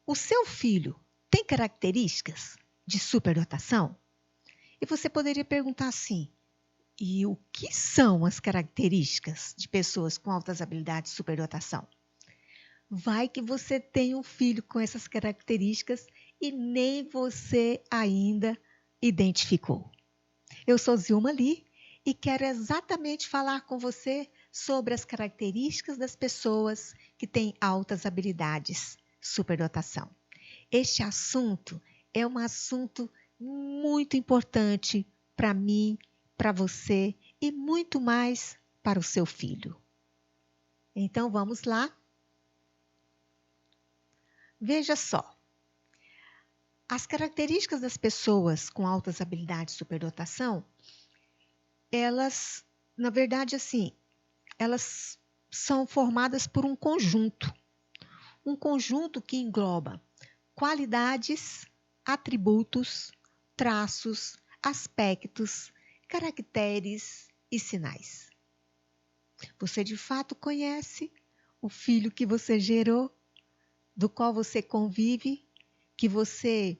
O seu filho tem características de superdotação? E você poderia perguntar assim: e o que são as características de pessoas com altas habilidades de superdotação? Vai que você tem um filho com essas características e nem você ainda identificou. Eu sou Zilma Lee e quero exatamente falar com você sobre as características das pessoas que têm altas habilidades de superdotação. Este assunto é um assunto muito importante para mim, para você e muito mais para o seu filho. Então vamos lá? Veja só. As características das pessoas com altas habilidades de superdotação, elas, na verdade, assim, elas são formadas por um conjunto que engloba qualidades, atributos, traços, aspectos, caracteres e sinais. Você de fato conhece o filho que você gerou, do qual você convive, que você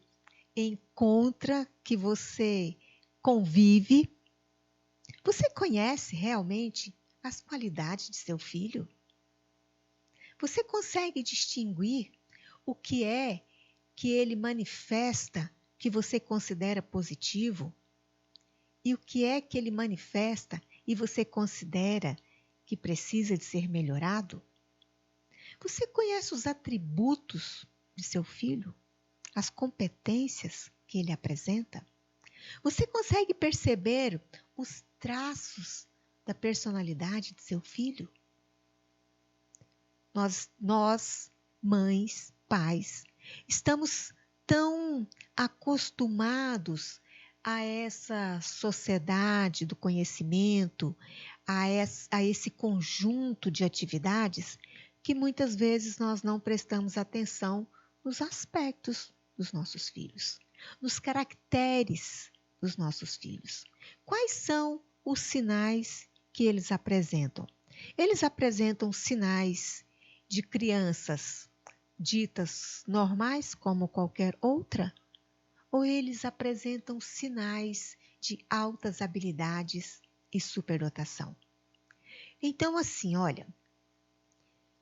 encontra, que você convive? Você conhece realmente as qualidades de seu filho? Você consegue distinguir o que é que ele manifesta que você considera positivo? E o que é que ele manifesta e você considera que precisa de ser melhorado? Você conhece os atributos de seu filho? As competências que ele apresenta? Você consegue perceber os traços da personalidade de seu filho? Nós, mães, pais, estamos tão acostumados a essa sociedade do conhecimento, a esse conjunto de atividades, que muitas vezes nós não prestamos atenção nos aspectos dos nossos filhos, nos caracteres dos nossos filhos. Quais são os sinais que eles apresentam? Eles apresentam sinais de crianças ditas normais como qualquer outra? Ou eles apresentam sinais de altas habilidades e superdotação? Então, assim, olha,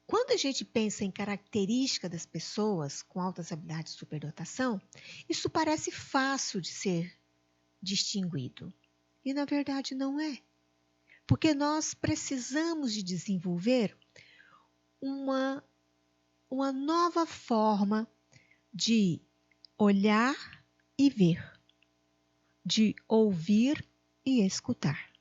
quando a gente pensa em características das pessoas com altas habilidades de superdotação, isso parece fácil de ser distinguido. E na verdade não é. Porque nós precisamos de desenvolver uma nova forma de olhar e ver, de ouvir e escutar.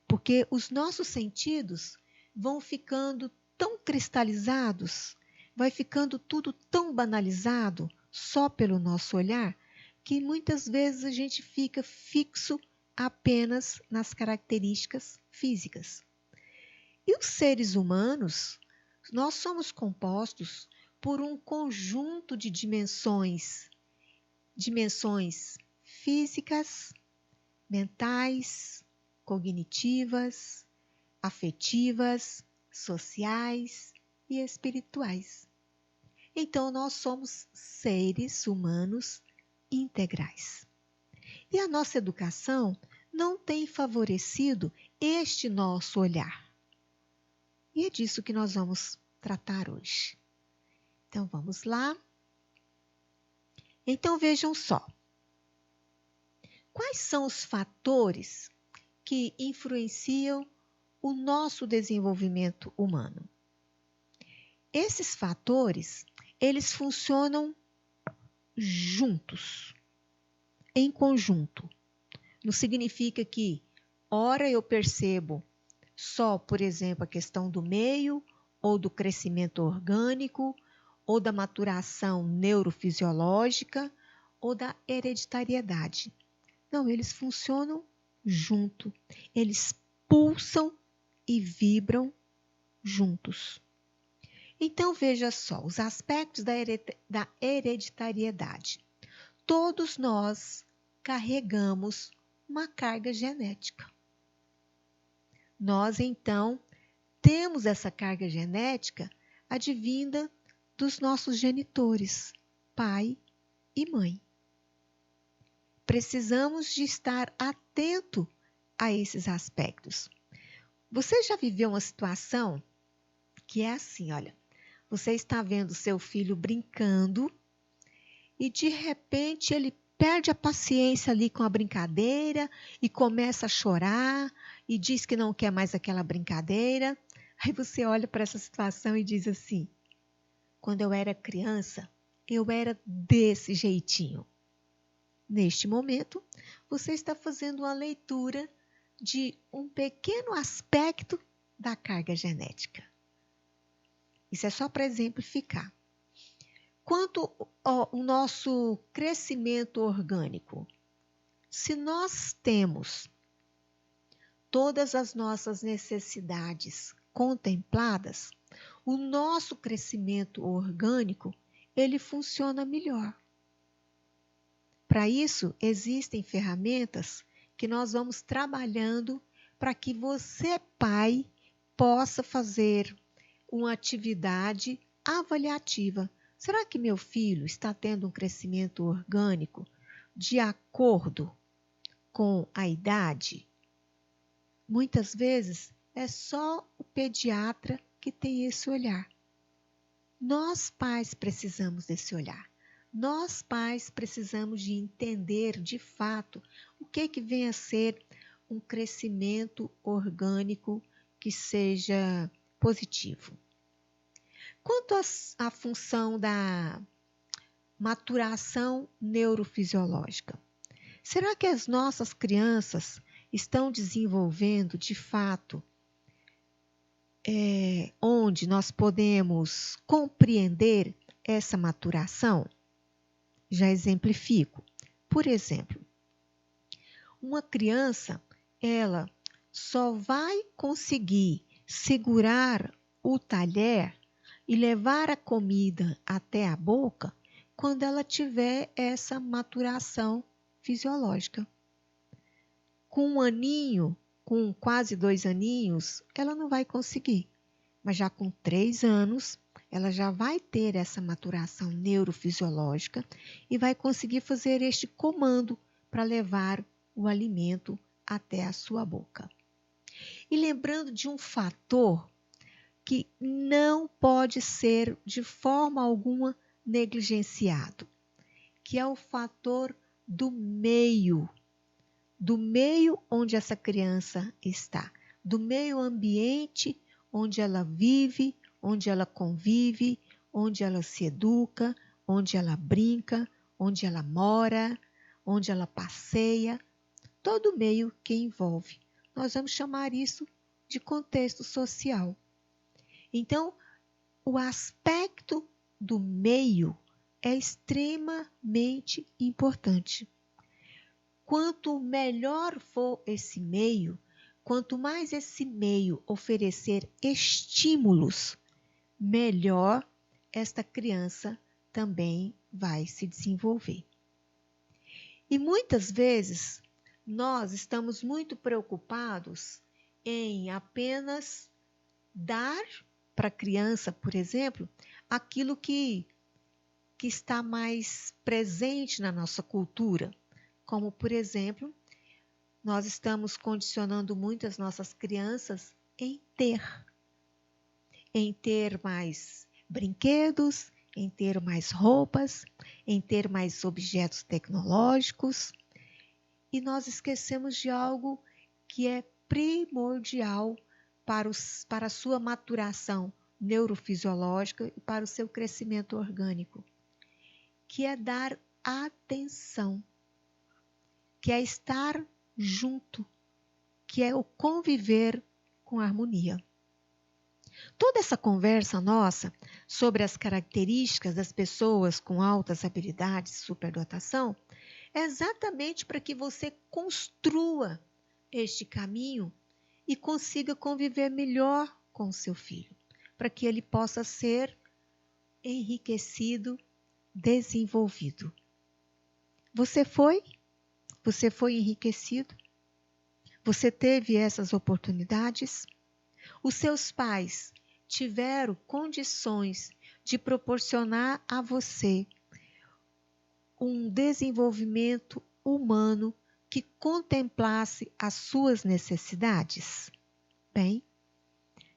Porque os nossos sentidos vão ficando tão cristalizados, vai ficando tudo tão banalizado só pelo nosso olhar, que muitas vezes a gente fica fixo apenas nas características físicas. E os seres humanos, nós somos compostos por um conjunto de dimensões físicas, mentais, cognitivas, afetivas, sociais e espirituais. Então, nós somos seres humanos integrais. E a nossa educação não tem favorecido este nosso olhar. E é disso que nós vamos tratar hoje. Então, vamos lá. Então, vejam só. Quais são os fatores que influenciam o nosso desenvolvimento humano? Esses fatores, eles funcionam juntos, em conjunto. Não significa que, ora eu percebo só, por exemplo, a questão do meio, ou do crescimento orgânico, ou da maturação neurofisiológica, ou da hereditariedade. Não, eles funcionam junto. Eles pulsam e vibram juntos. Então, veja só, os aspectos da hereditariedade. Todos nós carregamos uma carga genética. Nós, então, temos essa carga genética advinda dos nossos genitores, pai e mãe. Precisamos de estar atento a esses aspectos. Você já viveu uma situação que é assim, olha, você está vendo seu filho brincando e de repente ele perde a paciência ali com a brincadeira e começa a chorar e diz que não quer mais aquela brincadeira. Aí você olha para essa situação e diz assim: quando eu era criança, eu era desse jeitinho. Neste momento, você está fazendo uma leitura de um pequeno aspecto da carga genética. Isso é só para exemplificar. Quanto ao nosso crescimento orgânico, se nós temos todas as nossas necessidades contempladas, o nosso crescimento orgânico, ele funciona melhor. Para isso, existem ferramentas que nós vamos trabalhando para que você, pai, possa fazer uma atividade avaliativa. Será que meu filho está tendo um crescimento orgânico de acordo com a idade? Muitas vezes é só o pediatra que tem esse olhar. Nós, pais, precisamos desse olhar. Nós, pais, precisamos de entender de fato o que vem a ser um crescimento orgânico que seja positivo. Quanto à função da maturação neurofisiológica, será que as nossas crianças estão desenvolvendo de fato onde nós podemos compreender essa maturação? Já exemplifico. Por exemplo, uma criança, ela só vai conseguir segurar o talher e levar a comida até a boca quando ela tiver essa maturação fisiológica. Com 1 aninho, com quase 2 aninhos, ela não vai conseguir. Mas já com 3 anos, ela já vai ter essa maturação neurofisiológica e vai conseguir fazer este comando para levar o alimento até a sua boca. E lembrando de um fator que não pode ser de forma alguma negligenciado, que é o fator do meio onde essa criança está, do meio ambiente onde ela vive, onde ela convive, onde ela se educa, onde ela brinca, onde ela mora, onde ela passeia, todo o meio que envolve. Nós vamos chamar isso de contexto social. Então, o aspecto do meio é extremamente importante. Quanto melhor for esse meio, quanto mais esse meio oferecer estímulos, melhor esta criança também vai se desenvolver. E muitas vezes nós estamos muito preocupados em apenas dar para a criança, por exemplo, aquilo que está mais presente na nossa cultura. Como, por exemplo, nós estamos condicionando muito as nossas crianças em ter mais brinquedos, em ter mais roupas, em ter mais objetos tecnológicos. E nós esquecemos de algo que é primordial para a sua maturação neurofisiológica e para o seu crescimento orgânico, que é dar atenção, que é estar junto, que é o conviver com harmonia. Toda essa conversa nossa sobre as características das pessoas com altas habilidades e superdotação é exatamente para que você construa este caminho e consiga conviver melhor com o seu filho, para que ele possa ser enriquecido, desenvolvido. Você foi enriquecido? Você teve essas oportunidades? Os seus pais tiveram condições de proporcionar a você um desenvolvimento humano que contemplasse as suas necessidades? Bem,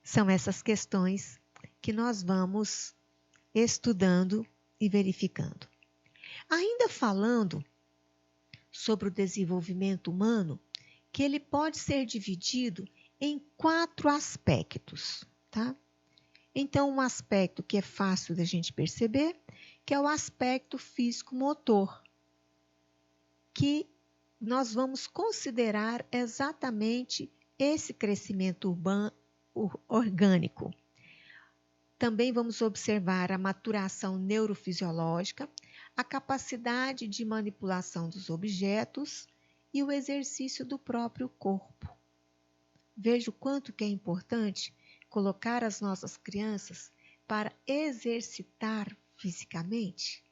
são essas questões que nós vamos estudando e verificando. Ainda falando sobre o desenvolvimento humano, que ele pode ser dividido em 4 aspectos, tá? Então, um aspecto que é fácil da gente perceber, que é o aspecto físico-motor, que nós vamos considerar exatamente esse crescimento orgânico. Também vamos observar a maturação neurofisiológica, a capacidade de manipulação dos objetos e o exercício do próprio corpo. Veja o quanto que é importante colocar as nossas crianças para exercitar fisicamente.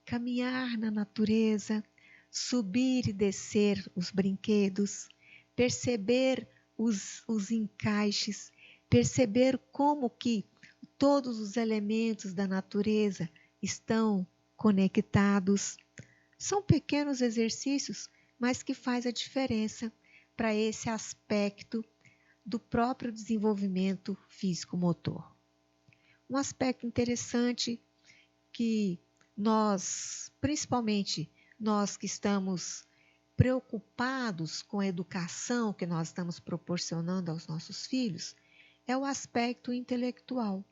Caminhar na natureza, subir e descer os brinquedos, perceber os encaixes, perceber como que todos os elementos da natureza estão conectados. São pequenos exercícios, mas que faz a diferença para esse aspecto do próprio desenvolvimento físico-motor. Um aspecto interessante que nós, principalmente nós que estamos preocupados com a educação que nós estamos proporcionando aos nossos filhos, é o aspecto intelectual.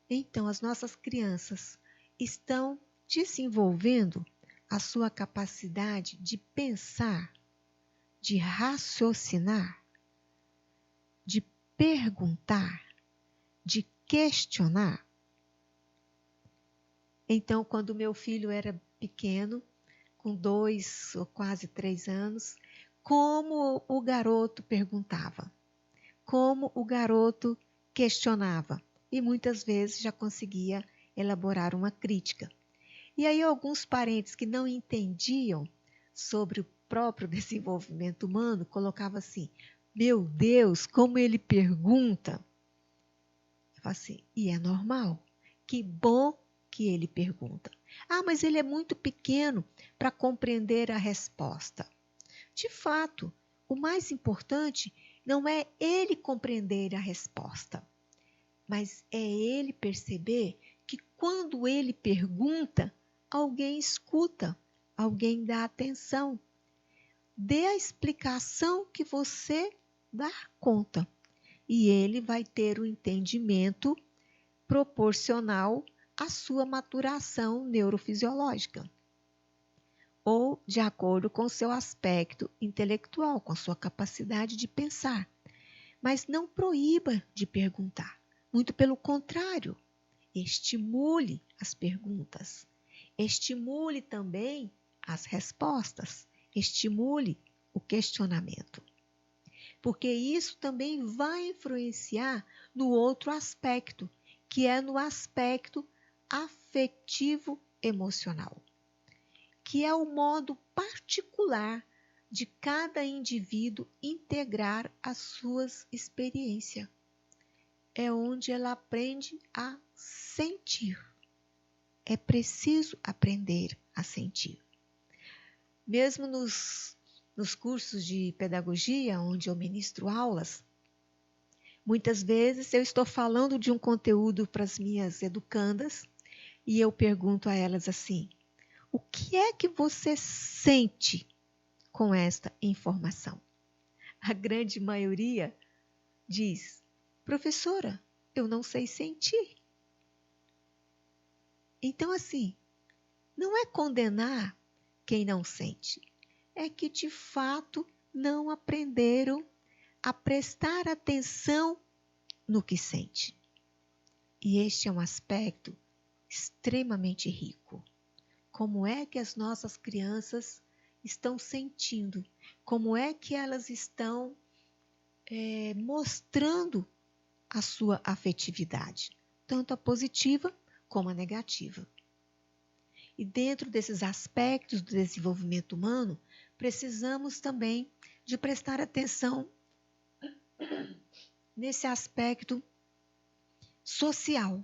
Então, as nossas crianças estão desenvolvendo a sua capacidade de pensar, de raciocinar, de perguntar, de questionar. Então, quando meu filho era pequeno, com 2 ou quase 3 anos, como o garoto perguntava, como o garoto questionava, e muitas vezes já conseguia elaborar uma crítica. E aí alguns parentes que não entendiam sobre o próprio desenvolvimento humano colocavam assim: meu Deus, como ele pergunta. Eu falo assim, e é normal, que bom que ele pergunta. Ah, mas ele é muito pequeno para compreender a resposta. De fato, o mais importante não é ele compreender a resposta, mas é ele perceber que quando ele pergunta, alguém escuta, alguém dá atenção. Dê a explicação que você dá conta e ele vai ter o entendimento proporcional à sua maturação neurofisiológica ou de acordo com o seu aspecto intelectual, com a sua capacidade de pensar. Mas não proíba de perguntar. Muito pelo contrário, estimule as perguntas. Estimule também as respostas. Estimule o questionamento. Porque isso também vai influenciar no outro aspecto, que é no aspecto afetivo-emocional, que é o modo particular de cada indivíduo integrar as suas experiências. É onde ela aprende a sentir. É preciso aprender a sentir. Mesmo nos cursos de pedagogia, onde eu ministro aulas, muitas vezes eu estou falando de um conteúdo para as minhas educandas e eu pergunto a elas assim: o que é que você sente com esta informação? A grande maioria diz: professora, eu não sei sentir. Então, assim, não é condenar quem não sente, é que de fato não aprenderam a prestar atenção no que sente. E este é um aspecto extremamente rico. Como é que as nossas crianças estão sentindo? Como é que elas estão mostrando a sua afetividade, tanto a positiva como a negativa. E dentro desses aspectos do desenvolvimento humano, precisamos também de prestar atenção nesse aspecto social.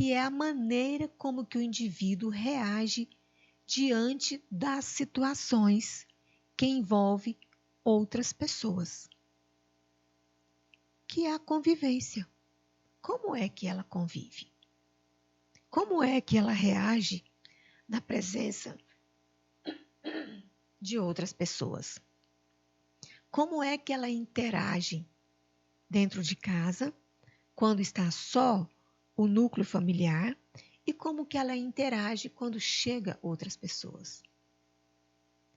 que é a maneira como que o indivíduo reage diante das situações que envolvem outras pessoas, que é a convivência. Como é que ela convive? Como é que ela reage na presença de outras pessoas? Como é que ela interage dentro de casa, quando está só o núcleo familiar, e como que ela interage quando chega outras pessoas?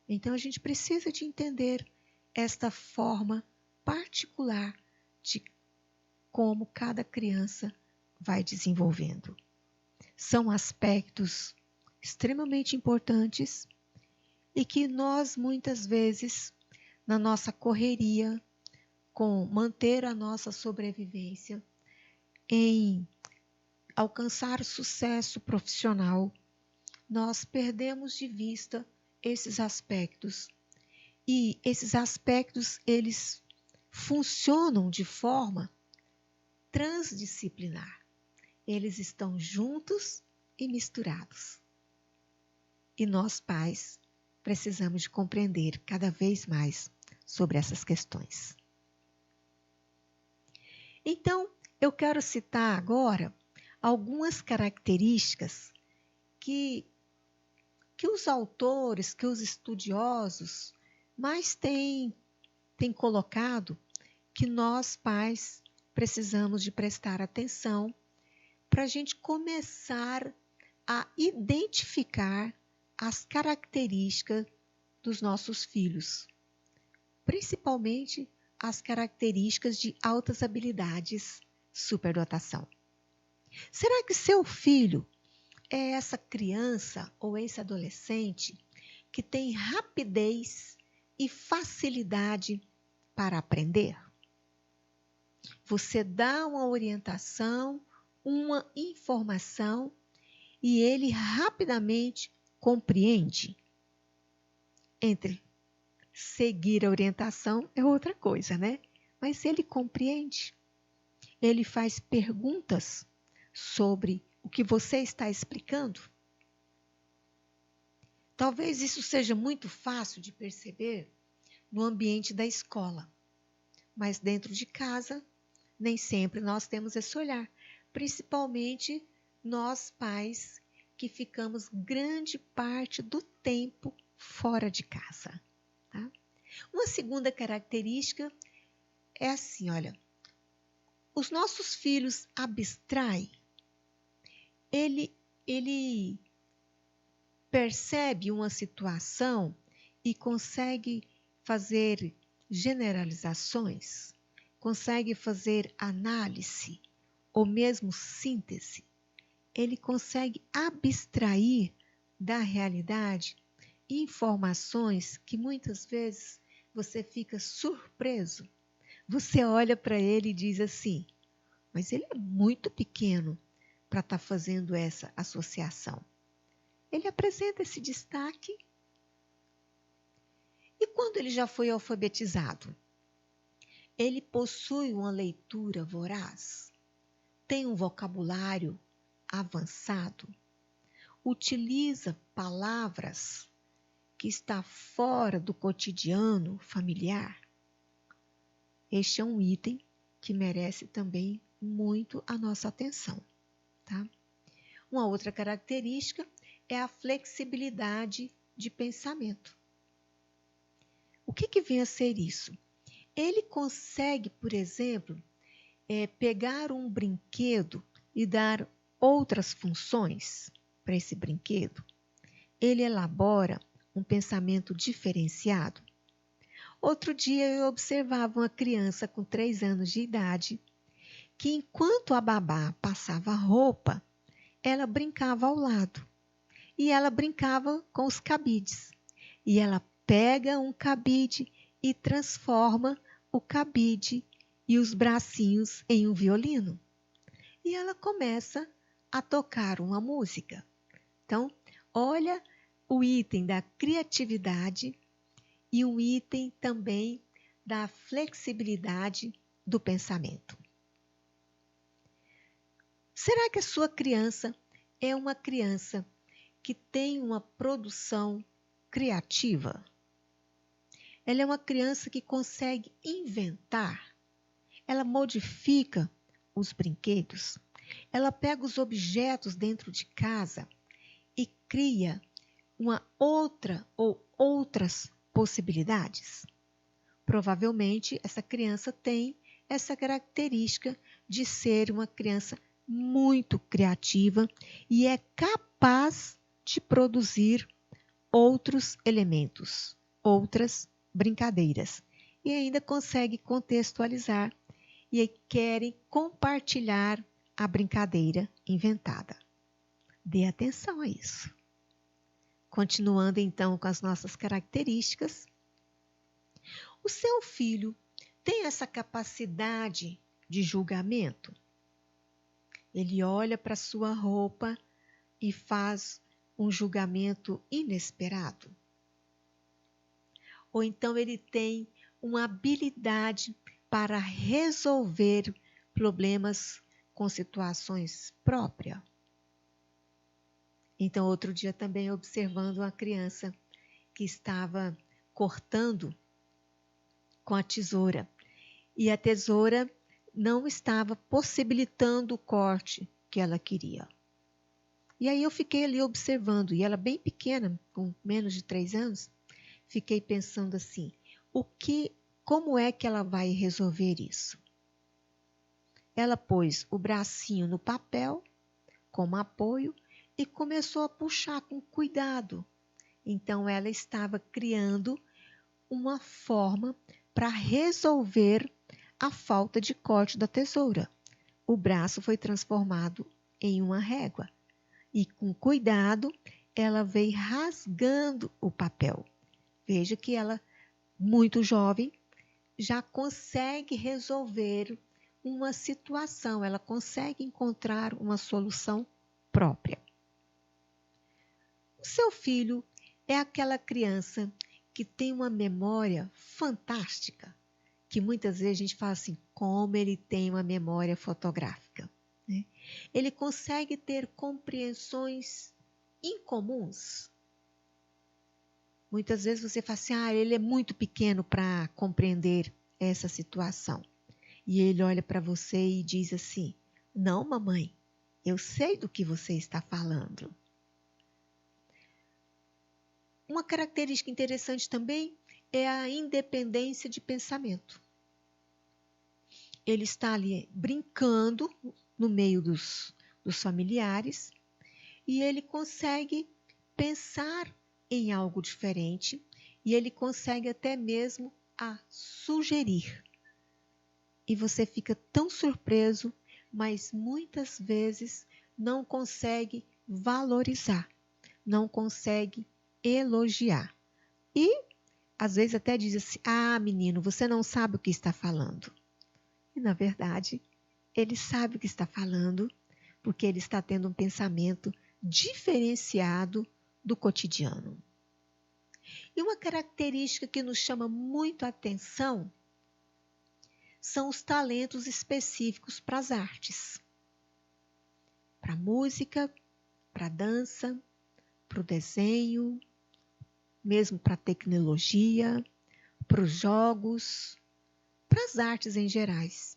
Então a gente precisa de entender esta forma particular de como cada criança vai desenvolvendo. São aspectos extremamente importantes e que nós muitas vezes, na nossa correria, com manter a nossa sobrevivência, em alcançar o sucesso profissional, nós perdemos de vista esses aspectos. E esses aspectos, eles funcionam de forma transdisciplinar. Eles estão juntos e misturados. E nós, pais, precisamos de compreender cada vez mais sobre essas questões. Então, eu quero citar agora algumas características que os autores, que os estudiosos mais têm colocado que nós, pais, precisamos de prestar atenção para a gente começar a identificar as características dos nossos filhos, principalmente as características de altas habilidades superdotação. Será que seu filho é essa criança ou esse adolescente que tem rapidez e facilidade para aprender? Você dá uma orientação, uma informação e ele rapidamente compreende. Entre seguir a orientação é outra coisa, né? Mas ele compreende. Ele faz perguntas sobre o que você está explicando. Talvez isso seja muito fácil de perceber no ambiente da escola, mas dentro de casa, nem sempre nós temos esse olhar, principalmente nós pais que ficamos grande parte do tempo fora de casa. Tá? Uma segunda característica é assim, olha, os nossos filhos abstraem, ele percebe uma situação e consegue fazer generalizações, consegue fazer análise ou mesmo síntese. Ele consegue abstrair da realidade informações que muitas vezes você fica surpreso. Você olha para ele e diz assim, mas ele é muito pequeno para estar fazendo essa associação. Ele apresenta esse destaque. E quando ele já foi alfabetizado? Ele possui uma leitura voraz, tem um vocabulário avançado, utiliza palavras que está fora do cotidiano familiar. Este é um item que merece também muito a nossa atenção. Tá? Uma outra característica é a flexibilidade de pensamento. O que vem a ser isso? Ele consegue, por exemplo, pegar um brinquedo e dar outras funções para esse brinquedo. Ele elabora um pensamento diferenciado. Outro dia eu observava uma criança com 3 anos de idade que, enquanto a babá passava a roupa, ela brincava ao lado. E ela brincava com os cabides. E ela pega um cabide e transforma o cabide e os bracinhos em um violino. E ela começa a tocar uma música. Então, olha o item da criatividade e o item também da flexibilidade do pensamento. Será que a sua criança é uma criança que tem uma produção criativa? Ela é uma criança que consegue inventar, ela modifica os brinquedos, ela pega os objetos dentro de casa e cria uma outra ou outras possibilidades. Provavelmente essa criança tem essa característica de ser uma criança muito criativa e é capaz de produzir outros elementos, outras brincadeiras. E ainda consegue contextualizar e querem compartilhar a brincadeira inventada. Dê atenção a isso. Continuando então com as nossas características, o seu filho tem essa capacidade de julgamento? Ele olha para sua roupa e faz um julgamento inesperado? Ou então ele tem uma habilidade para resolver problemas com situações próprias? Então, outro dia também observando uma criança que estava cortando com a tesoura. E a tesoura não estava possibilitando o corte que ela queria. E aí eu fiquei ali observando, e ela bem pequena, com menos de 3 anos, fiquei pensando assim, como é que ela vai resolver isso? Ela pôs o bracinho no papel, como apoio, e começou a puxar com cuidado. Então ela estava criando uma forma para resolver a falta de corte da tesoura. O braço foi transformado em uma régua e com cuidado ela veio rasgando o papel. Veja que ela, muito jovem, já consegue resolver uma situação, ela consegue encontrar uma solução própria. O seu filho é aquela criança que tem uma memória fantástica, que muitas vezes a gente fala assim, como ele tem uma memória fotográfica, né? Ele consegue ter compreensões incomuns. Muitas vezes você fala assim, ele é muito pequeno para compreender essa situação. E ele olha para você e diz assim, não, mamãe, eu sei do que você está falando. Uma característica interessante também é a independência de pensamento. Ele está ali brincando no meio dos familiares e ele consegue pensar em algo diferente e ele consegue até mesmo a sugerir. E você fica tão surpreso, mas muitas vezes não consegue valorizar, não consegue elogiar. E às vezes até diz assim, menino, você não sabe o que está falando. E na verdade, ele sabe o que está falando, porque ele está tendo um pensamento diferenciado do cotidiano. E uma característica que nos chama muito a atenção são os talentos específicos para as artes. Para a música, para a dança, para o desenho, mesmo para a tecnologia, para os jogos, para as artes em gerais.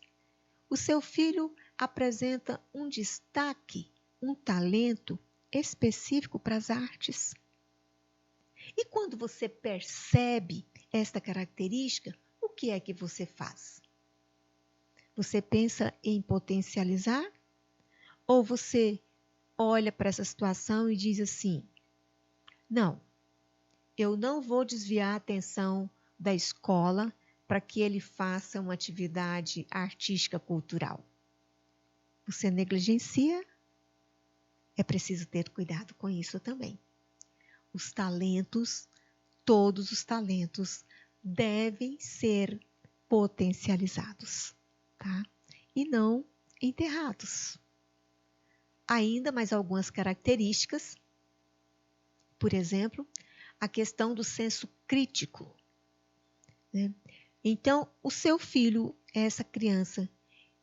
O seu filho apresenta um destaque, um talento específico para as artes. E quando você percebe esta característica, o que é que você faz? Você pensa em potencializar? Ou você olha para essa situação e diz assim, não, eu não vou desviar a atenção da escola para que ele faça uma atividade artística cultural. Você negligencia? É preciso ter cuidado com isso também. Os talentos, todos os talentos, devem ser potencializados, tá? E não enterrados. Ainda mais algumas características, por exemplo, a questão do senso crítico, né? Então, o seu filho é essa criança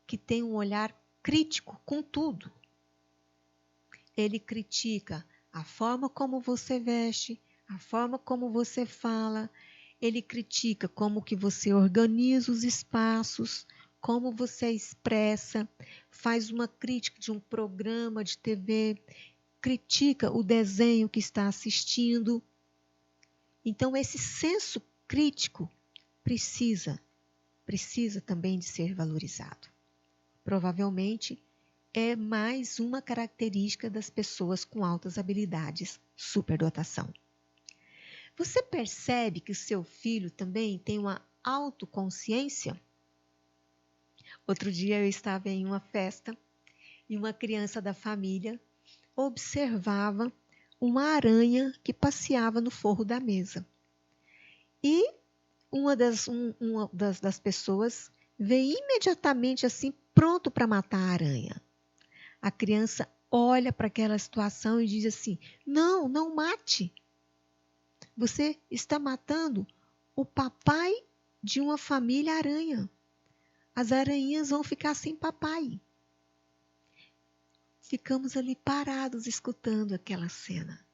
que tem um olhar crítico com tudo. Ele critica a forma como você veste, a forma como você fala. Ele critica como que você organiza os espaços, como você expressa, faz uma crítica de um programa de TV, critica o desenho que está assistindo. Então, esse senso crítico precisa também de ser valorizado. Provavelmente é mais uma característica das pessoas com altas habilidades, superdotação. Você percebe que o seu filho também tem uma autoconsciência? Outro dia eu estava em uma festa e uma criança da família observava uma aranha que passeava no forro da mesa. E uma das pessoas veio imediatamente assim, pronto para matar a aranha. A criança olha para aquela situação e diz assim: não, não mate. Você está matando o papai de uma família aranha. As aranhas vão ficar sem papai. Ficamos ali parados escutando aquela cena.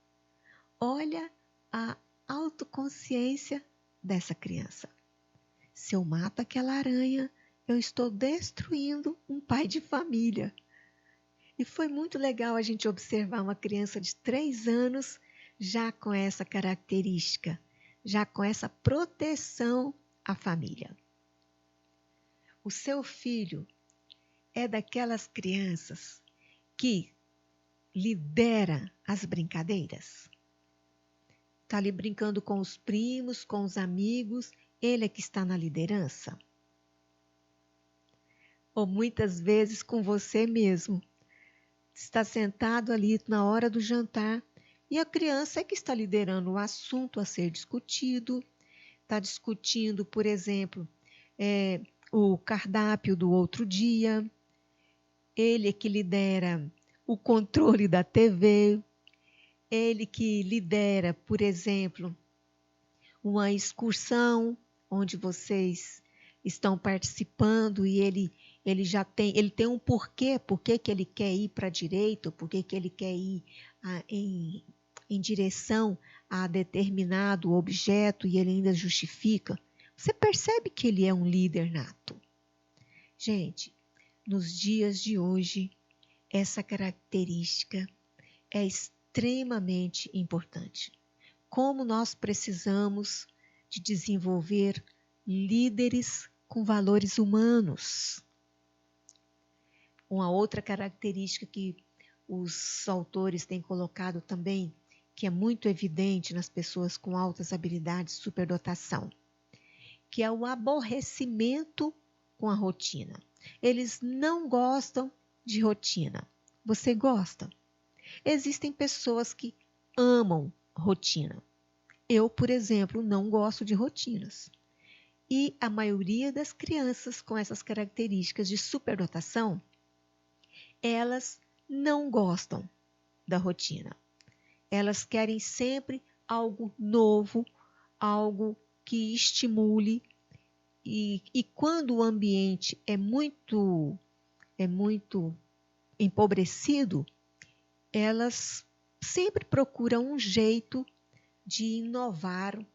Olha a autoconsciência dessa criança. Se eu mato aquela aranha, eu estou destruindo um pai de família. E foi muito legal a gente observar uma criança de 3 anos já com essa característica, já com essa proteção à família. O seu filho é daquelas crianças que lidera as brincadeiras. Está ali brincando com os primos, com os amigos, ele é que está na liderança. Ou muitas vezes com você mesmo. Está sentado ali na hora do jantar e a criança é que está liderando o assunto a ser discutido, está discutindo, por exemplo, o cardápio do outro dia, ele é que lidera o controle da TV, ele que lidera, por exemplo, uma excursão onde vocês estão participando e ele tem um porquê, por que ele quer ir para a direita, por que ele quer ir em direção a determinado objeto e ele ainda justifica. Você percebe que ele é um líder nato. Gente, nos dias de hoje, essa característica é extremamente importante. Como nós precisamos de desenvolver líderes com valores humanos. Uma outra característica que os autores têm colocado também, que é muito evidente nas pessoas com altas habilidades de superdotação, que é o aborrecimento com a rotina. Eles não gostam de rotina. Você gosta? Existem pessoas que amam rotina. Eu, por exemplo, não gosto de rotinas. E a maioria das crianças com essas características de superdotação, elas não gostam da rotina. Elas querem sempre algo novo, algo que estimule. E quando o ambiente é muito empobrecido, elas sempre procuram um jeito de inovar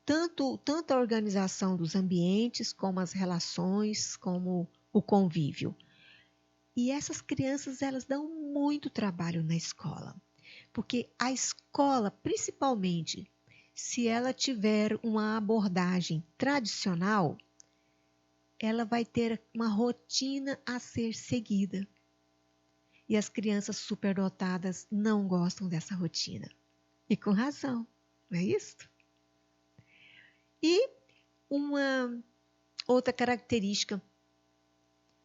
tanto a organização dos ambientes, como as relações, como o convívio. E essas crianças, elas dão muito trabalho na escola, porque a escola, principalmente, se ela tiver uma abordagem tradicional, ela vai ter uma rotina a ser seguida. E as crianças superdotadas não gostam dessa rotina. E com razão, não é isso? E uma outra característica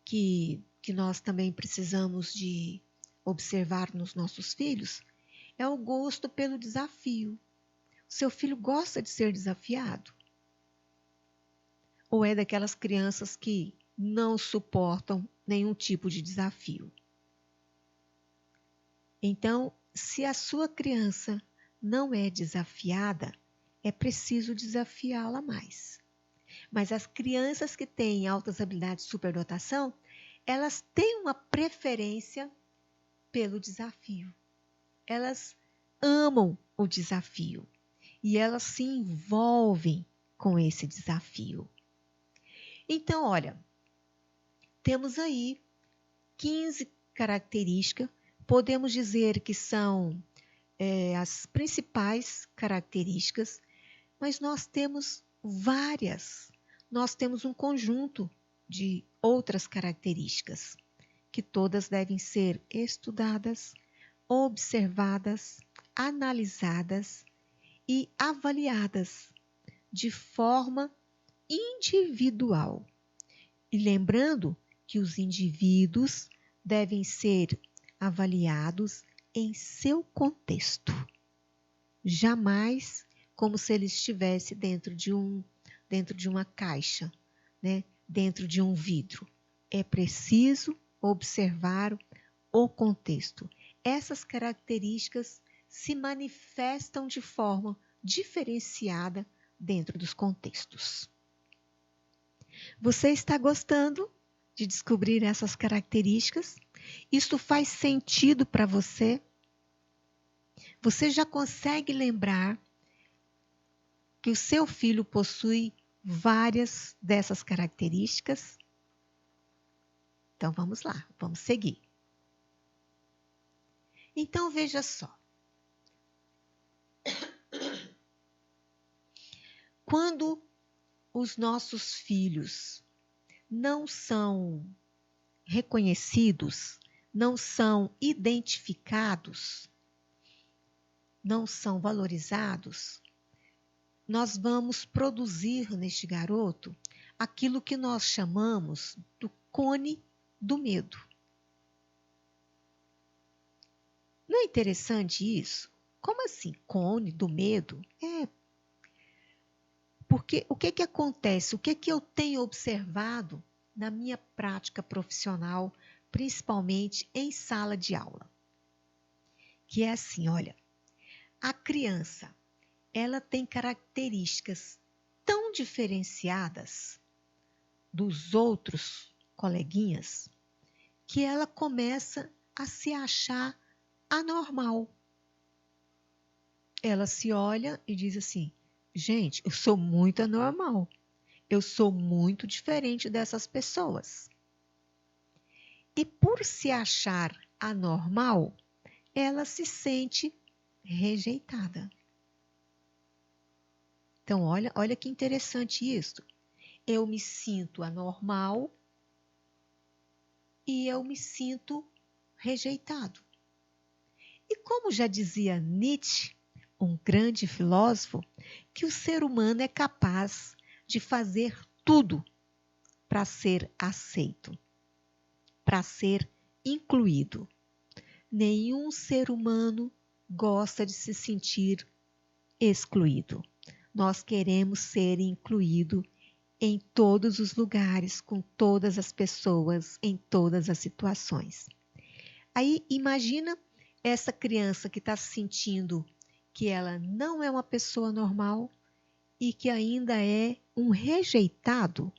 que nós também precisamos de observar nos nossos filhos é o gosto pelo desafio. O seu filho gosta de ser desafiado? Ou é daquelas crianças que não suportam nenhum tipo de desafio? Então, se a sua criança não é desafiada, é preciso desafiá-la mais. Mas as crianças que têm altas habilidades de superdotação, elas têm uma preferência pelo desafio. Elas amam o desafio e elas se envolvem com esse desafio. Então, olha, temos aí 15 características, podemos dizer que são as principais características, mas nós temos várias, nós temos um conjunto de outras características, que todas devem ser estudadas, observadas, analisadas e avaliadas de forma individual. E lembrando que os indivíduos devem ser avaliados em seu contexto, jamais como se ele estivesse dentro de uma caixa, né? Dentro de um vidro. É preciso observar o contexto. Essas características se manifestam de forma diferenciada dentro dos contextos. Você está gostando de descobrir essas características? Isso faz sentido para você? Você já consegue lembrar que o seu filho possui várias dessas características? Então vamos lá, vamos seguir. Então veja só. Quando os nossos filhos não são reconhecidos, não são identificados, não são valorizados, nós vamos produzir neste garoto aquilo que nós chamamos do cone do medo. Não é interessante isso? Como assim, cone do medo? Porque o que acontece? O que eu tenho observado na minha prática profissional, principalmente em sala de aula? Que é assim, olha, a criança, ela tem características tão diferenciadas dos outros coleguinhas que ela começa a se achar anormal. Ela se olha e diz assim: gente, eu sou muito anormal. Eu sou muito diferente dessas pessoas. E por se achar anormal, ela se sente rejeitada. Então, olha que interessante isso. Eu me sinto anormal e eu me sinto rejeitado. E como já dizia Nietzsche, um grande filósofo, que o ser humano é capaz de fazer tudo para ser aceito, para ser incluído. Nenhum ser humano gosta de se sentir excluído. Nós queremos ser incluídos em todos os lugares, com todas as pessoas, em todas as situações. Aí imagina essa criança que está se sentindo que ela não é uma pessoa normal e que ainda é um rejeitado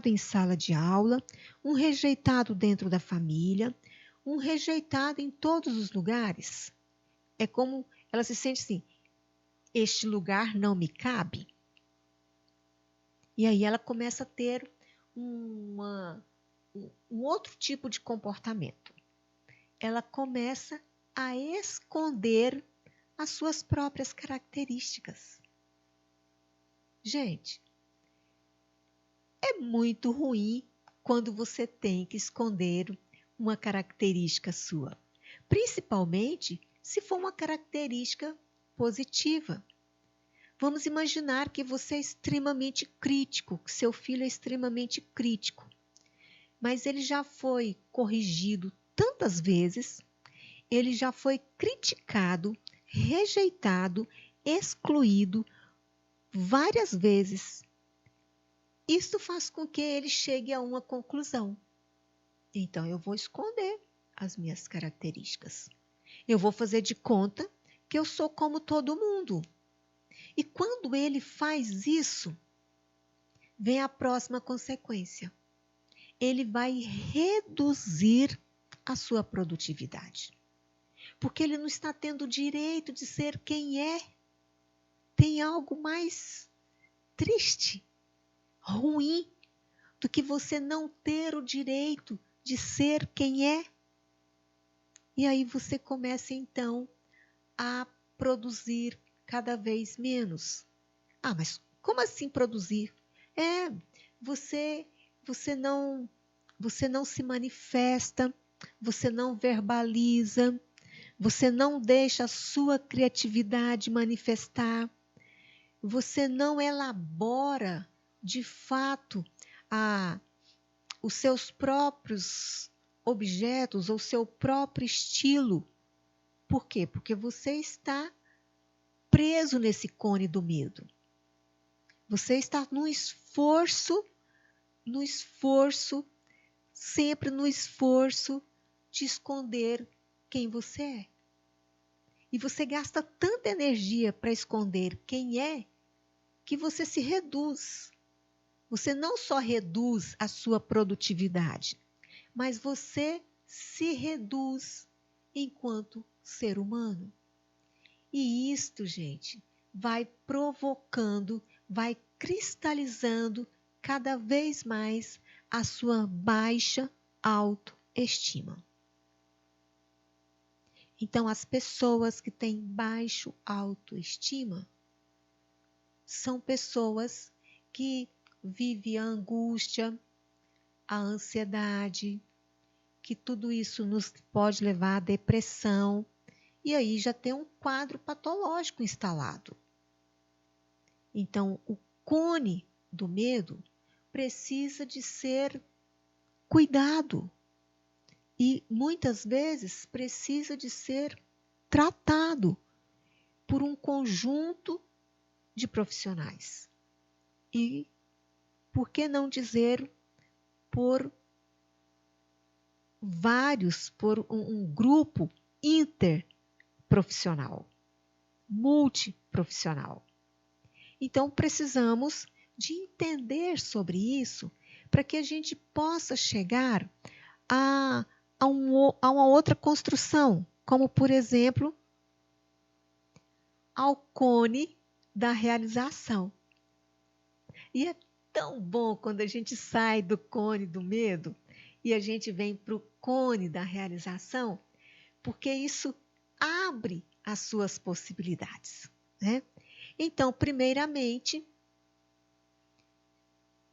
em sala de aula, um rejeitado dentro da família, um rejeitado em todos os lugares. É como ela se sente assim: este lugar não me cabe. E aí ela começa a ter um outro tipo de comportamento. Ela começa a esconder as suas próprias características. Gente, é muito ruim quando você tem que esconder uma característica sua, principalmente se for uma característica positiva. Vamos imaginar que você é extremamente crítico, que seu filho é extremamente crítico, mas ele já foi corrigido tantas vezes, ele já foi criticado, rejeitado, excluído várias vezes. Isso faz com que ele chegue a uma conclusão. Então, eu vou esconder as minhas características. Eu vou fazer de conta que eu sou como todo mundo. E quando ele faz isso, vem a próxima consequência. Ele vai reduzir a sua produtividade. Porque ele não está tendo o direito de ser quem é. Tem algo mais triste, ruim, do que você não ter o direito de ser quem é. E aí você começa então a produzir cada vez menos. Ah, mas como assim produzir? Você não se manifesta, você não verbaliza, você não deixa a sua criatividade manifestar, você não elabora de fato os seus próprios objetos ou seu próprio estilo. Por quê? Porque você está preso nesse cone do medo. Você está no esforço, sempre no esforço de esconder quem você é. E você gasta tanta energia para esconder quem é, que você se reduz. Você não só reduz a sua produtividade, mas você se reduz enquanto ser humano. E isto, gente, vai provocando, vai cristalizando cada vez mais a sua baixa autoestima. Então, as pessoas que têm baixo autoestima são pessoas que vivem a angústia, a ansiedade, que tudo isso nos pode levar à depressão, e aí já tem um quadro patológico instalado. Então, o cone do medo precisa de ser cuidado e muitas vezes precisa de ser tratado por um conjunto de profissionais. E, por que não dizer, por um grupo interprofissional, multiprofissional. Então, precisamos de entender sobre isso para que a gente possa chegar a uma outra construção, como, por exemplo, ao cone da realização. E é tão bom quando a gente sai do cone do medo e a gente vem para o cone da realização, porque isso abre as suas possibilidades, né? Então, primeiramente,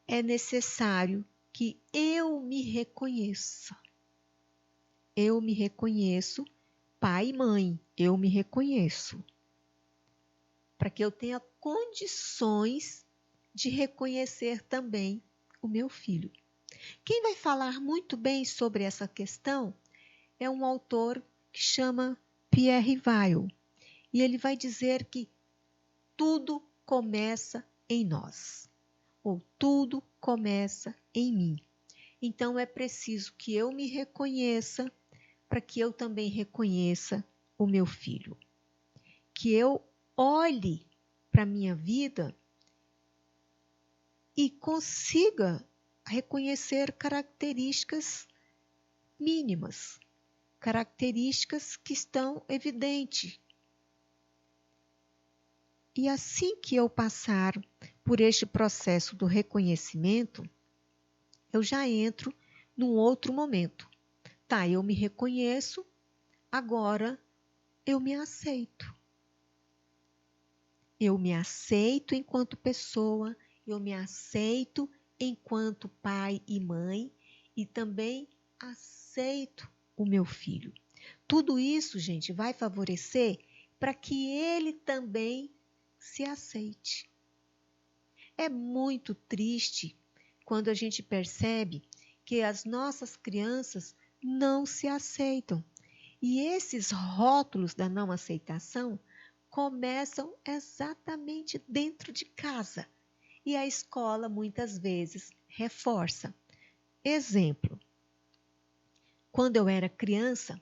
é necessário que eu me reconheça. Eu me reconheço, pai e mãe, eu me reconheço. Para que eu tenha condições de reconhecer também o meu filho. Quem vai falar muito bem sobre essa questão é um autor que chama Pierre Weil. E ele vai dizer que tudo começa em nós, ou tudo começa em mim. Então é preciso que eu me reconheça para que eu também reconheça o meu filho. Que eu olhe para a minha vida e consiga reconhecer características mínimas, características que estão evidentes. E assim que eu passar por este processo do reconhecimento, eu já entro num outro momento. Tá, eu me reconheço, agora eu me aceito. Eu me aceito enquanto pessoa, eu me aceito enquanto pai e mãe e também aceito o meu filho. Tudo isso, gente, vai favorecer para que ele também se aceite. É muito triste quando a gente percebe que as nossas crianças não se aceitam. E esses rótulos da não aceitação começam exatamente dentro de casa. E a escola muitas vezes reforça. Exemplo, quando eu era criança,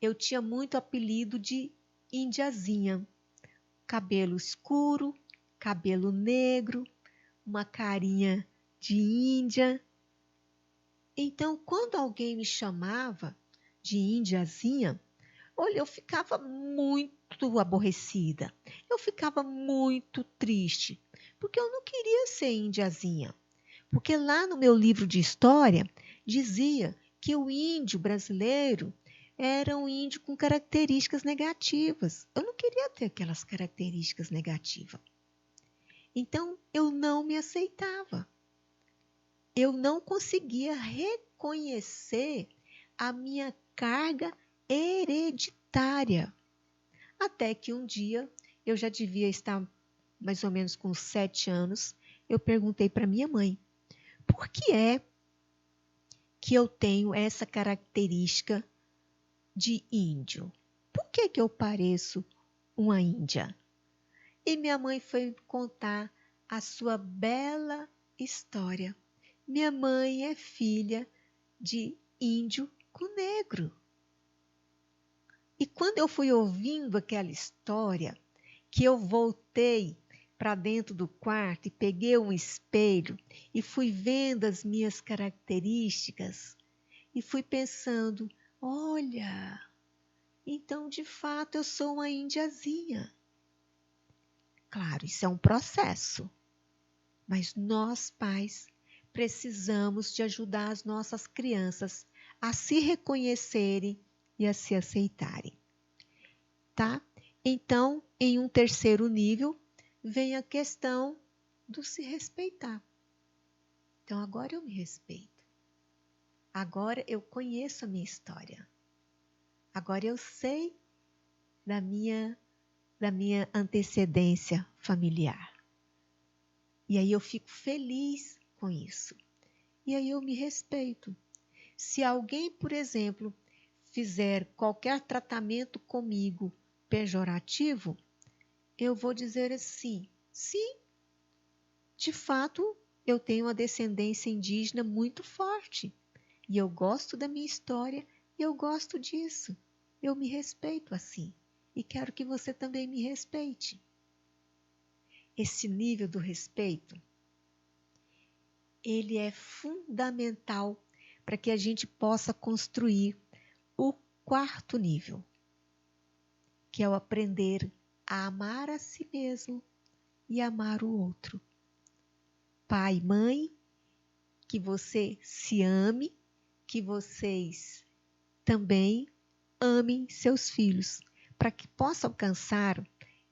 eu tinha muito apelido de indiazinha. Cabelo escuro, cabelo negro, uma carinha de índia. Então, quando alguém me chamava de índiazinha, olha, eu ficava muito aborrecida, eu ficava muito triste, porque eu não queria ser índiazinha. Porque lá no meu livro de história dizia que o índio brasileiro era um índio com características negativas. Eu não queria ter aquelas características negativas. Então eu não me aceitava. Eu não conseguia reconhecer a minha carga hereditária. Até que um dia, eu já devia estar mais ou menos com 7 anos, eu perguntei para minha mãe: por que é que eu tenho essa característica de índio? Por que que eu pareço uma índia? E minha mãe foi contar a sua bela história. Minha mãe é filha de índio com negro. E quando eu fui ouvindo aquela história, que eu voltei para dentro do quarto e peguei um espelho e fui vendo as minhas características e fui pensando, olha, então de fato eu sou uma índiazinha. Claro, isso é um processo, mas nós pais precisamos de ajudar as nossas crianças a se reconhecerem e a se aceitarem, tá? Então, em um terceiro nível, vem a questão do se respeitar. Então, agora eu me respeito. Agora eu conheço a minha história. Agora eu sei da minha antecedência familiar. E aí eu fico feliz com isso. E aí eu me respeito. Se alguém, por exemplo, fizer qualquer tratamento comigo pejorativo, eu vou dizer assim, sim, de fato, eu tenho uma descendência indígena muito forte. E eu gosto da minha história e eu gosto disso. Eu me respeito assim. E quero que você também me respeite. Esse nível do respeito, ele é fundamental para que a gente possa construir o quarto nível, que é o aprender a amar a si mesmo e amar o outro. Pai, mãe, que você se ame, que vocês também amem seus filhos. Para que possa alcançar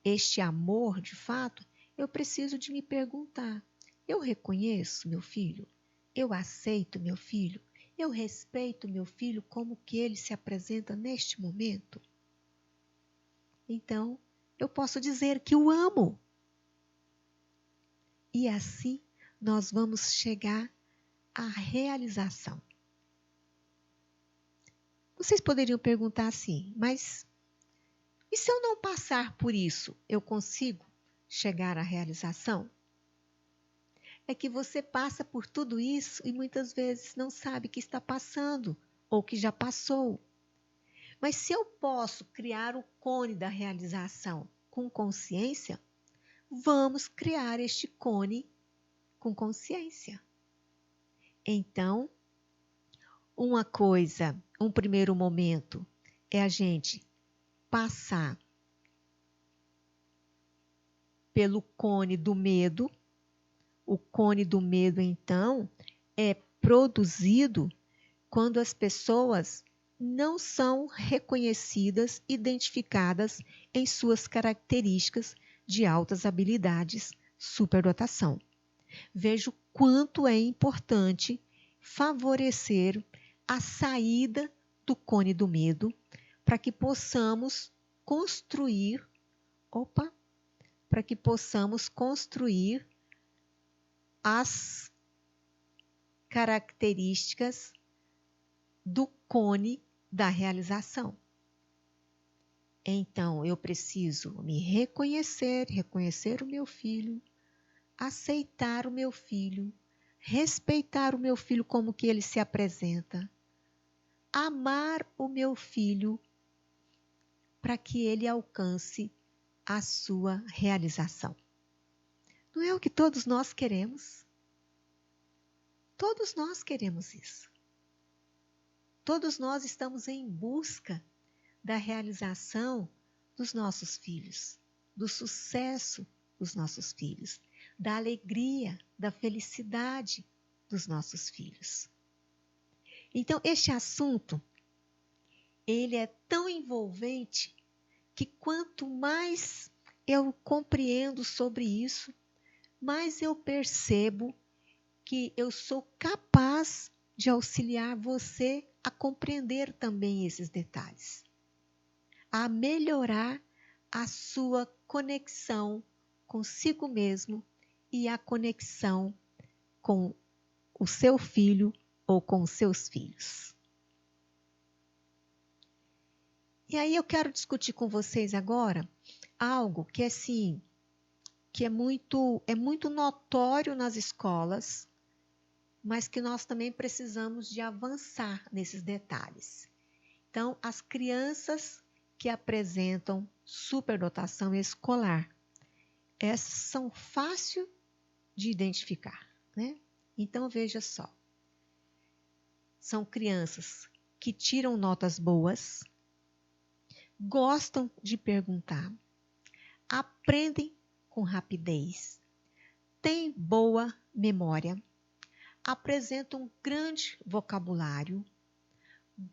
este amor de fato, eu preciso de me perguntar: eu reconheço meu filho? Eu aceito meu filho? Eu respeito meu filho como que ele se apresenta neste momento? Então, eu posso dizer que o amo. E assim nós vamos chegar à realização. Vocês poderiam perguntar assim, mas e se eu não passar por isso, eu consigo chegar à realização? É que você passa por tudo isso e muitas vezes não sabe que está passando ou que já passou. Mas se eu posso criar o cone da realização com consciência, vamos criar este cone com consciência. Então, uma coisa, um primeiro momento é a gente passar pelo cone do medo. O cone do medo, então, é produzido quando as pessoas não são reconhecidas, identificadas em suas características de altas habilidades, superdotação. Vejo quanto é importante favorecer a saída do cone do medo para que possamos construir, as características do cone da realização. Então, eu preciso me reconhecer, reconhecer o meu filho, aceitar o meu filho, respeitar o meu filho como que ele se apresenta, amar o meu filho para que ele alcance a sua realização. Não é o que todos nós queremos? Todos nós queremos isso. Todos nós estamos em busca da realização dos nossos filhos, do sucesso dos nossos filhos, da alegria, da felicidade dos nossos filhos. Então, este assunto, ele é tão envolvente que quanto mais eu compreendo sobre isso, mais eu percebo que eu sou capaz de auxiliar você a compreender também esses detalhes, a melhorar a sua conexão consigo mesmo e a conexão com o seu filho ou com os seus filhos. E aí eu quero discutir com vocês agora algo que assim, que é muito notório nas escolas, mas que nós também precisamos de avançar nesses detalhes. Então, as crianças que apresentam superdotação escolar, essas são fáceis de identificar, né? Então, veja só. São crianças que tiram notas boas, gostam de perguntar, aprendem com rapidez, têm boa memória, apresentam um grande vocabulário,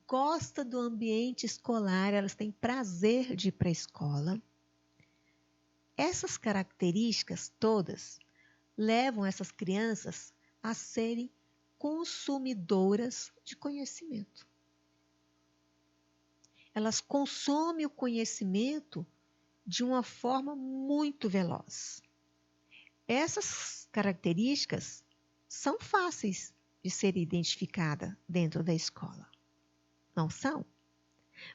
gostam do ambiente escolar, elas têm prazer de ir para a escola. Essas características todas levam essas crianças a serem consumidoras de conhecimento. Elas consomem o conhecimento de uma forma muito veloz. Essas características são fáceis de ser identificadas dentro da escola. Não são?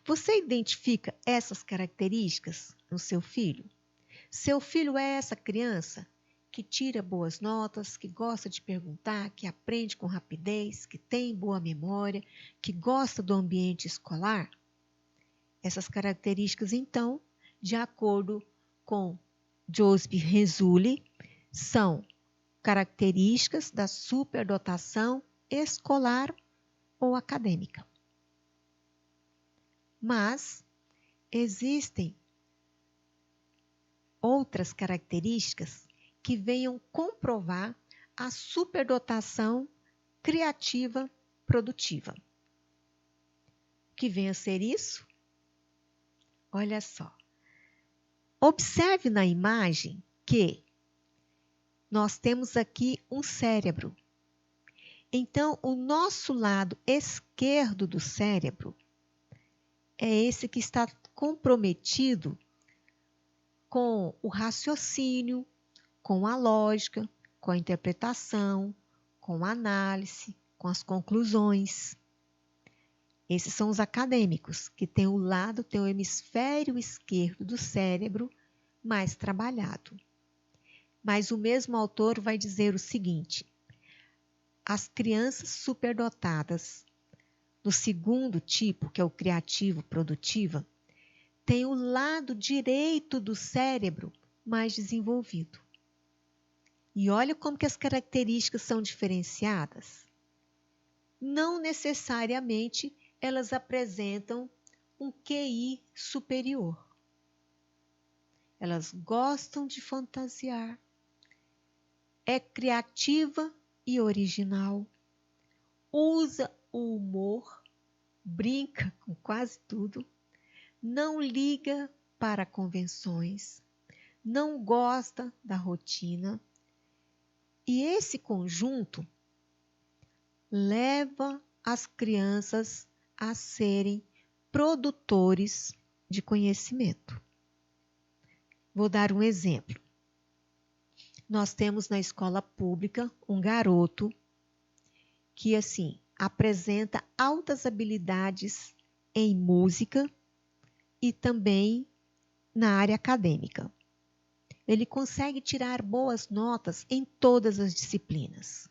Você identifica essas características no seu filho? Seu filho é essa criança que tira boas notas, que gosta de perguntar, que aprende com rapidez, que tem boa memória, que gosta do ambiente escolar? Essas características, então, de acordo com Joseph Renzulli, são características da superdotação escolar ou acadêmica. Mas existem outras características que venham comprovar a superdotação criativa produtiva. O que vem a ser isso? Olha só. Observe na imagem que nós temos aqui um cérebro. Então, o nosso lado esquerdo do cérebro é esse que está comprometido com o raciocínio, com a lógica, com a interpretação, com a análise, com as conclusões. Esses são os acadêmicos, que têm o hemisfério esquerdo do cérebro mais trabalhado. Mas o mesmo autor vai dizer o seguinte: as crianças superdotadas, no segundo tipo, que é o criativo produtiva, têm o lado direito do cérebro mais desenvolvido. E olha como que as características são diferenciadas. Não necessariamente elas apresentam um QI superior. Elas gostam de fantasiar, é criativa e original, usa o humor, brinca com quase tudo, não liga para convenções, não gosta da rotina. E esse conjunto leva as crianças a serem produtores de conhecimento. Vou dar um exemplo. Nós temos na escola pública um garoto que, assim, apresenta altas habilidades em música e também na área acadêmica. Ele consegue tirar boas notas em todas as disciplinas.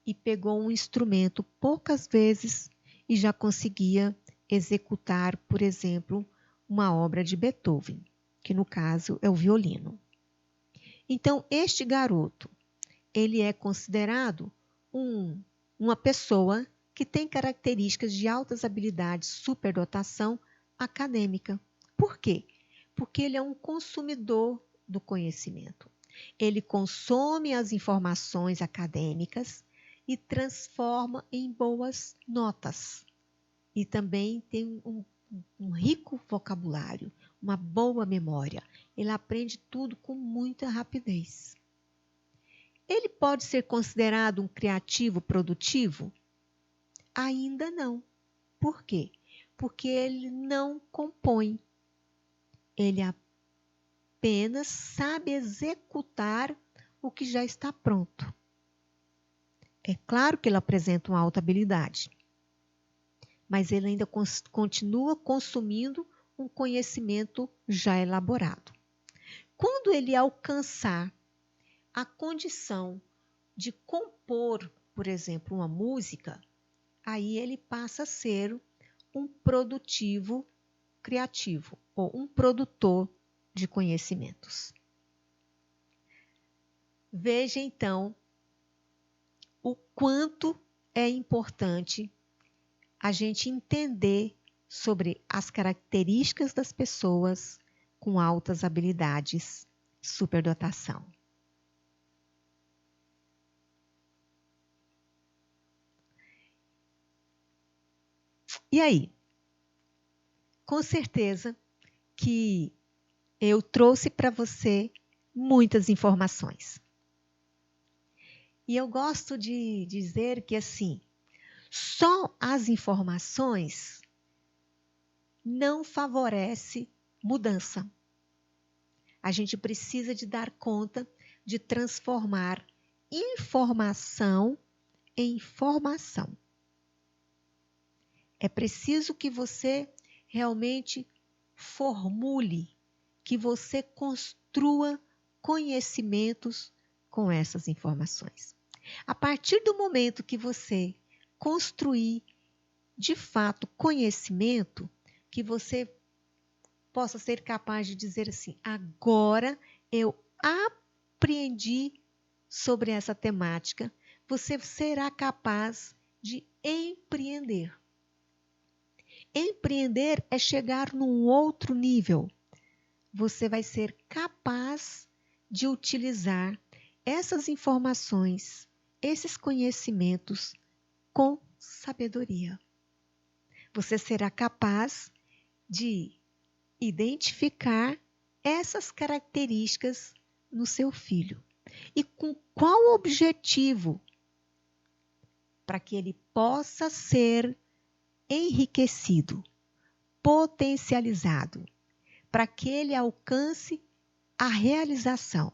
E pegou um instrumento poucas vezes e já conseguia executar, por exemplo, uma obra de Beethoven, que no caso é o violino. Então, este garoto, ele é considerado uma pessoa que tem características de altas habilidades, superdotação acadêmica. Por quê? Porque ele é um consumidor do conhecimento. Ele consome as informações acadêmicas e transforma em boas notas. E também tem um rico vocabulário, uma boa memória. Ele aprende tudo com muita rapidez. Ele pode ser considerado um criativo produtivo? Ainda não. Por quê? Porque ele não compõe. Ele apenas sabe executar o que já está pronto. É claro que ele apresenta uma alta habilidade, mas ele ainda continua consumindo um conhecimento já elaborado. Quando ele alcançar a condição de compor, por exemplo, uma música, aí ele passa a ser um produtivo criativo ou um produtor de conhecimentos. Veja então o quanto é importante a gente entender sobre as características das pessoas com altas habilidades, superdotação. E aí? Com certeza que eu trouxe para você muitas informações. E eu gosto de dizer que assim, só as informações não favorece mudança. A gente precisa de dar conta de transformar informação em formação. É preciso que você realmente formule, que você construa conhecimentos com essas informações. A partir do momento que você construir, de fato, conhecimento, que você possa ser capaz de dizer assim, agora eu aprendi sobre essa temática, você será capaz de empreender. Empreender é chegar num outro nível. Você vai ser capaz de utilizar essas informações, esses conhecimentos com sabedoria. Você será capaz de identificar essas características no seu filho. E com qual objetivo? Para que ele possa ser enriquecido, potencializado, para que ele alcance a realização,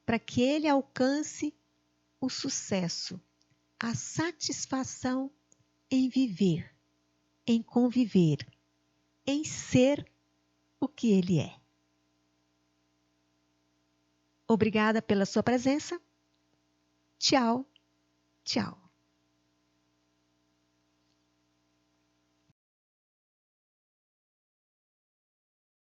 para que ele alcance o sucesso, a satisfação em viver, em conviver, em ser o que ele é. Obrigada pela sua presença. Tchau, tchau.